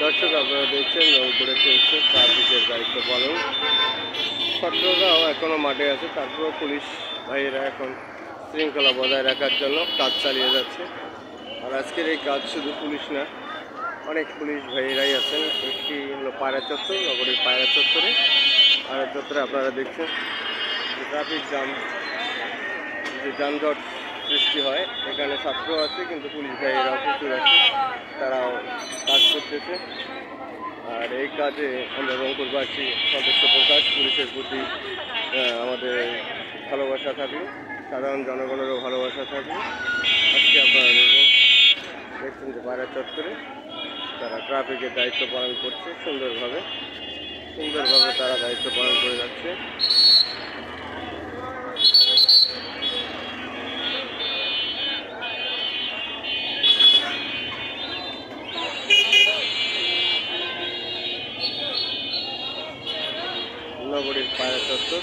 দর্শক আপনারা দেখছেন রংপুরে চলছে ট্রাফিকের দায়িত্ব পালন। ছাত্ররাও এখনও মাঠে আছে, তারপরেও পুলিশ ভাইয়েরা এখন শৃঙ্খলা বজায় রাখার জন্য কাজ চালিয়ে যাচ্ছে। আর আজকের এই কাজ শুধু পুলিশ না, অনেক পুলিশ ভাইয়েরাই আছেন। একটি হলো পায়রা চত্বর, নগরীর পায়রা চত্বরে। পায়রা চত্বরে আপনারা দেখছেন যে ট্রাফিক জাম, যে যানজট সৃষ্টি হয়, এখানে ছাত্র আছে কিন্তু পুলিশ ভাইয়েরাও প্রচুর আছে, তারাও কাজ করতেছে। আর এই কাজে আমরা রংপুরবাসী সদস্য প্রকাশ, পুলিশের প্রতি আমাদের ভালোবাসা থাকবে, সাধারণ জনগণেরও ভালোবাসা থাকবে। আজকে আপনারা দেখছেন যে পায়রা চত্বরে তারা ট্রাফিকের দায়িত্ব পালন করছে সুন্দরভাবে তারা দায়িত্ব পালন করে যাচ্ছে। নগরীর পায়রা চত্বর।